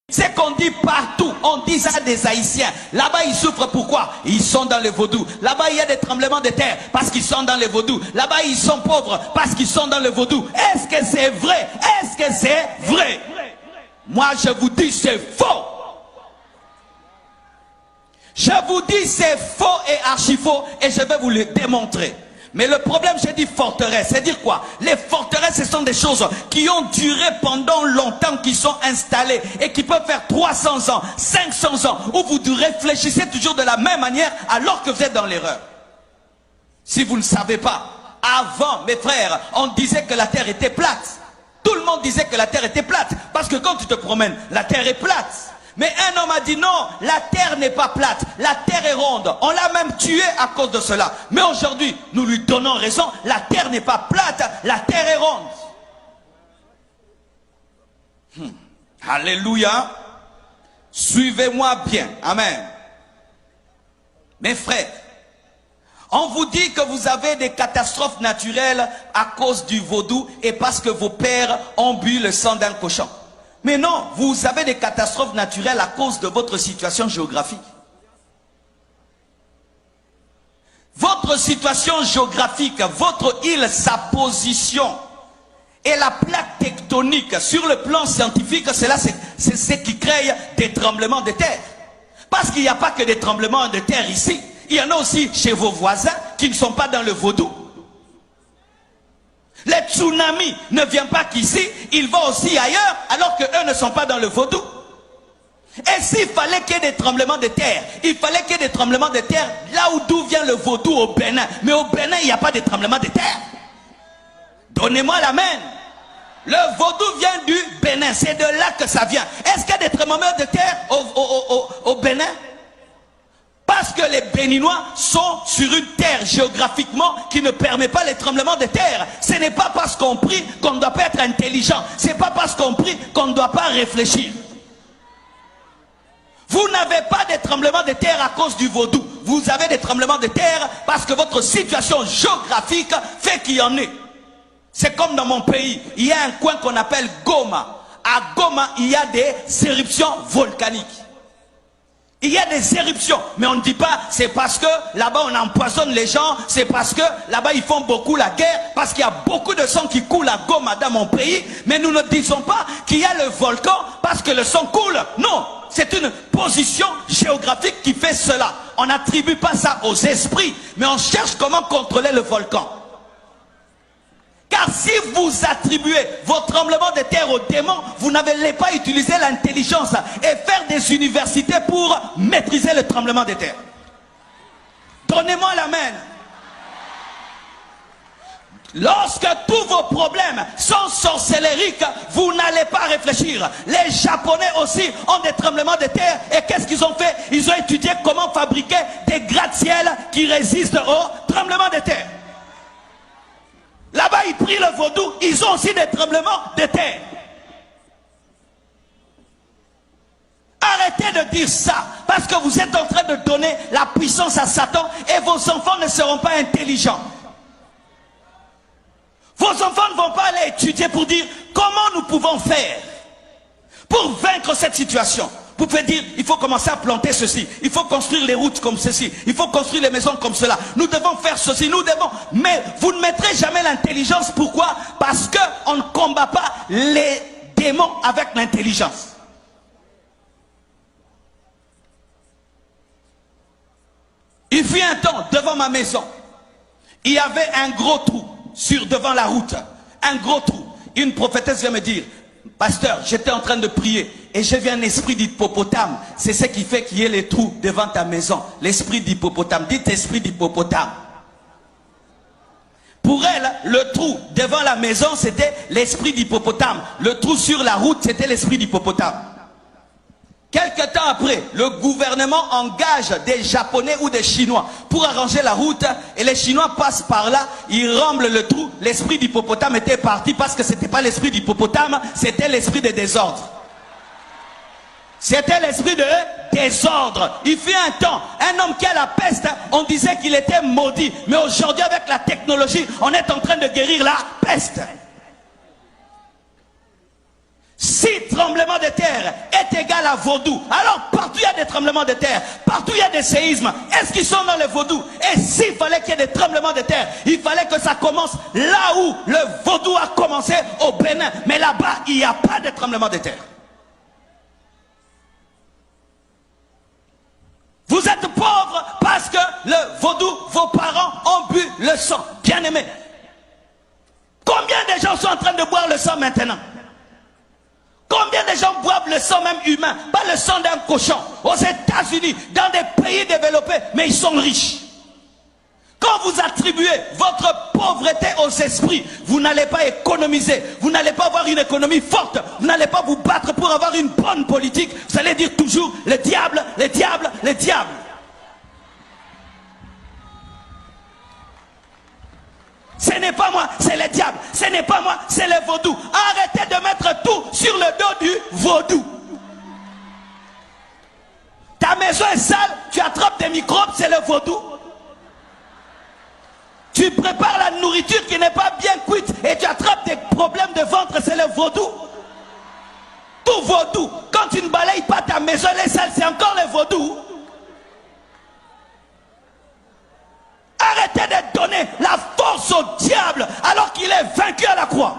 C'est qu'on dit partout, on dit ça des Haïtiens. Là-bas, ils souffrent pourquoi? Ils sont dans le vaudou. Là-bas, il y a des tremblements de terre parce qu'ils sont dans le vaudou. Là-bas, ils sont pauvres parce qu'ils sont dans le vaudou. Est-ce que c'est vrai? Est-ce que c'est vrai? Moi, je vous dis, c'est faux. Je vous dis, c'est faux et archi faux et je vais vous le démontrer. Mais le problème, j'ai dit forteresse, c'est dire quoi? Les forteresses, ce sont des choses qui ont duré pendant longtemps, qui sont installées et qui peuvent faire 300 ans, 500 ans, où vous réfléchissez toujours de la même manière alors que vous êtes dans l'erreur. Si vous ne savez pas, avant, mes frères, on disait que la terre était plate. Tout le monde disait que la terre était plate, parce que quand tu te promènes, la terre est plate. Mais un homme a dit non, la terre n'est pas plate, la terre est ronde. On l'a même tué à cause de cela. Mais aujourd'hui, nous lui donnons raison, la terre n'est pas plate, la terre est ronde. Alléluia. Suivez-moi bien. Amen. Mes frères, on vous dit que vous avez des catastrophes naturelles à cause du vaudou et parce que vos pères ont bu le sang d'un cochon. Mais non, vous avez des catastrophes naturelles à cause de votre situation géographique. Votre situation géographique, votre île, sa position et la plaque tectonique sur le plan scientifique, c'est ce qui crée des tremblements de terre. Parce qu'il n'y a pas que des tremblements de terre ici. Il y en a aussi chez vos voisins qui ne sont pas dans le vaudou. Les tsunamis ne viennent pas qu'ici, ils vont aussi ailleurs, alors qu'eux ne sont pas dans le vaudou. Et s'il fallait qu'il y ait des tremblements de terre, il fallait qu'il y ait des tremblements de terre là d'où vient le vaudou au Bénin. Mais au Bénin, il n'y a pas de tremblements de terre. Donnez-moi la main. Le vaudou vient du Bénin, c'est de là que ça vient. Est-ce qu'il y a des tremblements de terre au Bénin? Parce que les Béninois sont sur une terre géographiquement qui ne permet pas les tremblements de terre. Ce n'est pas parce qu'on prie qu'on ne doit pas être intelligent. Ce n'est pas parce qu'on prie qu'on ne doit pas réfléchir. Vous n'avez pas de tremblements de terre à cause du vaudou. Vous avez des tremblements de terre parce que votre situation géographique fait qu'il y en ait. C'est comme dans mon pays. Il y a un coin qu'on appelle Goma. À Goma, il y a des éruptions volcaniques. Il y a des éruptions, mais on ne dit pas c'est parce que là-bas on empoisonne les gens, c'est parce que là-bas ils font beaucoup la guerre, parce qu'il y a beaucoup de sang qui coule à Goma dans mon pays, mais nous ne disons pas qu'il y a le volcan parce que le sang coule. Non, c'est une position géographique qui fait cela. On n'attribue pas ça aux esprits, mais on cherche comment contrôler le volcan. Car si vous attribuez vos tremblements de terre aux démons, vous n'avez pas utilisé l'intelligence et faire des universités pour maîtriser le tremblement de terre. Donnez-moi la main. Lorsque tous vos problèmes sont sorcellériques, vous n'allez pas réfléchir. Les Japonais aussi ont des tremblements de terre. Et qu'est-ce qu'ils ont fait? Ils ont étudié comment fabriquer des gratte-ciel qui résistent aux tremblements de terre. Là-bas, ils prient le vaudou, ils ont aussi des tremblements de terre. Arrêtez de dire ça, parce que vous êtes en train de donner la puissance à Satan et vos enfants ne seront pas intelligents. Vos enfants ne vont pas aller étudier pour dire comment nous pouvons faire pour vaincre cette situation. Vous pouvez dire, il faut commencer à planter ceci, il faut construire les routes comme ceci, il faut construire les maisons comme cela, nous devons faire ceci, nous devons... Mais vous ne mettrez jamais l'intelligence, pourquoi? Parce qu'on ne combat pas les démons avec l'intelligence. Il fut un temps, devant ma maison, il y avait un gros trou devant la route, un gros trou. Une prophétesse vient me dire, pasteur, j'étais en train de prier et j'ai vu un esprit d'hippopotame. C'est ce qui fait qu'il y ait les trous devant ta maison. L'esprit d'hippopotame. Dites esprit d'hippopotame. Pour elle, le trou devant la maison, c'était l'esprit d'hippopotame. Le trou sur la route, c'était l'esprit d'hippopotame. Quelque temps après, le gouvernement engage des Japonais ou des Chinois pour arranger la route et les Chinois passent par là, ils remblent le trou. L'esprit d'hippopotame était parti parce que ce n'était pas l'esprit d'hippopotame, c'était l'esprit de désordre. C'était l'esprit de désordre. Il fut un temps, un homme qui a la peste, on disait qu'il était maudit. Mais aujourd'hui, avec la technologie, on est en train de guérir la peste. Si tremblement de terre est égal à vaudou, alors partout il y a des tremblements de terre, partout il y a des séismes. Est-ce qu'ils sont dans les vaudous? Et s'il fallait qu'il y ait des tremblements de terre, il fallait que ça commence là où le vaudou a commencé, au Bénin. Mais là-bas, il n'y a pas de tremblement de terre. Vous êtes pauvres parce que le vaudou, vos parents ont bu le sang. Bien aimé. Combien de gens sont en train de boire le sang maintenant? Combien de gens boivent le sang même humain? Pas le sang d'un cochon. Aux États-Unis, dans des pays développés, mais ils sont riches. Quand vous attribuez votre pauvreté aux esprits, vous n'allez pas économiser, vous n'allez pas avoir une économie forte, vous n'allez pas vous battre pour avoir une bonne politique. Vous allez dire toujours le diable, le diable, le diable. Ce n'est pas moi, c'est le diable. Ce n'est pas moi, c'est le vaudou. Arrêtez de mettre tout sur le dos du vaudou. Ta maison est sale, tu attrapes des microbes, c'est le vaudou. Tu prépares la nourriture qui n'est pas bien cuite et tu attrapes des problèmes de ventre, c'est le vaudou. Tout vaudou. Quand tu ne balayes pas ta maison, elle est sale, c'est encore le vaudou. Arrêtez de donner la force au diable alors qu'il est vaincu à la croix.